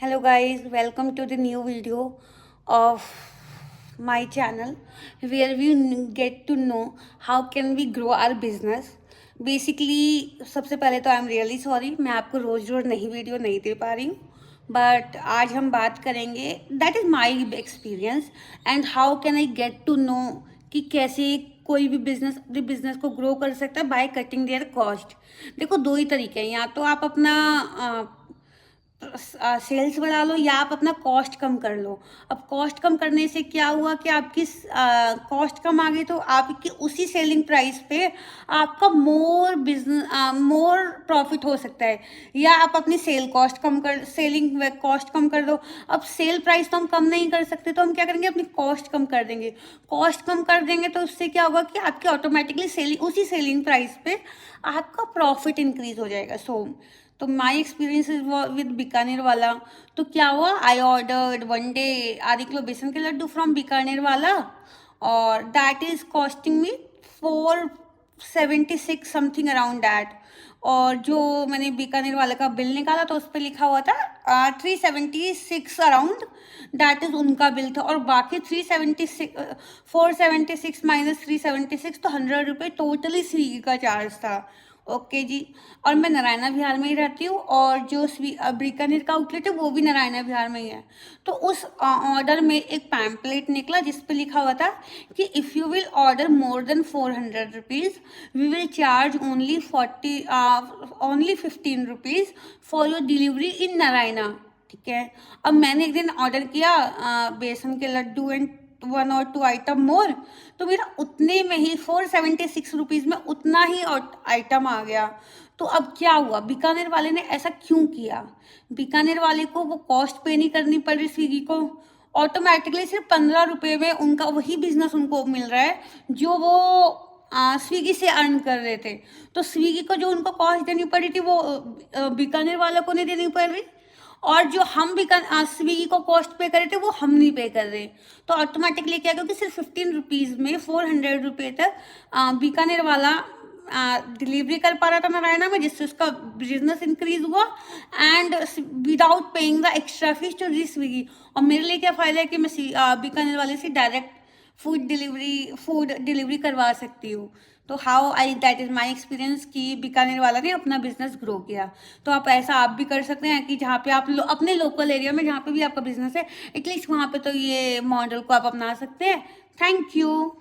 Hello guys, welcome to the new video of my channel where we get to know how can we grow our business. Basically सबसे पहले तो I am really sorry, मैं आपको रोज़ रोज़ नई video नहीं दे पा रही हूँ, बट आज हम बात करेंगे that is my experience and how can I get to know कि कैसे कोई भी बिजनेस अपने बिजनेस को ग्रो कर सकता है बाय कटिंग देयर कॉस्ट। देखो, दो ही तरीके हैं, या तो आप अपना सेल्स बढ़ा लो या आप अपना कॉस्ट कम कर लो। अब कॉस्ट कम करने से क्या हुआ कि आपकी कॉस्ट कम आ गई तो आपकी उसी सेलिंग प्राइस पे आपका मोर प्रॉफिट हो सकता है, या आप अपनी सेलिंग कॉस्ट कम कर दो। अब सेल प्राइस तो हम कम नहीं कर सकते, तो हम क्या करेंगे, अपनी कॉस्ट कम कर देंगे। कॉस्ट कम कर देंगे तो उससे क्या होगा कि आपकी ऑटोमेटिकली उसी सेलिंग प्राइस पे आपका प्रॉफिट इंक्रीज हो जाएगा। तो my experience is with Bikaner वाला। तो क्या हुआ, आई ऑर्डर्ड वन डे आधे किलो बेसन के लड्डू फ्रॉम बीकानेर वाला, और that is costing me 476 something around that. और जो मैंने बीकानेर वाले का बिल निकाला तो उस पर लिखा हुआ था 376 अराउंड, दैट इज उनका बिल था। और बाकी 476 माइनस 376 तो 100 रुपये टोटली स्विगी का चार्ज था। ओके जी। और मैं नारायणा विहार में ही रहती हूँ, और जो बीकानेर का आउटलेट है वो भी नारायणा विहार में ही है। तो उस ऑर्डर में एक पैम्पलेट निकला जिस पे लिखा हुआ था कि if you will order more than 400 rupees we will charge only 15 rupees for your delivery in Narayana. ठीक है। अब मैंने एक दिन ऑर्डर किया बेसन के लड्डू एंड 1 और 2 आइटम मोर, तो मेरा उतने में ही 476 रुपीज़ में उतना ही आइटम आ गया। तो अब क्या हुआ, बीकानेर वाले ने ऐसा क्यों किया? बीकानेर वाले को वो कॉस्ट पे नहीं करनी पड़ रही स्विगी को, ऑटोमेटिकली सिर्फ 15 रुपये में उनका वही बिजनेस उनको मिल रहा है जो वो स्विगी से अर्न कर रहे थे। तो स्विगी को जो उनको कॉस्ट देनी पड़ी थी वो बीकानेर वालों को नहीं देनी पड़ रही, और जो हम भी स्विगी को कॉस्ट पे करे थे वो हम नहीं पे कर रहे। तो ऑटोमेटिकली क्या, क्योंकि सिर्फ 15 रुपीज़ में 400 रुपये तक बीकानेर वाला डिलीवरी कर पा रहा था नारायणा में, जिससे उसका बिजनेस इंक्रीज हुआ and without paying the extra fees to the Swiggy. और मेरे लिए क्या फ़ायदा है कि मैं बीकानेर वाले से डायरेक्ट फूड डिलीवरी करवा सकती हूँ। तो दैट इज़ माई एक्सपीरियंस कि बीकानेर वाला ने अपना बिजनेस ग्रो किया। तो आप भी कर सकते हैं कि जहाँ पे आप अपने लोकल एरिया में जहाँ पे भी आपका बिजनेस है, एटलीस्ट वहाँ पे तो ये मॉडल को आप अपना सकते हैं। Thank you.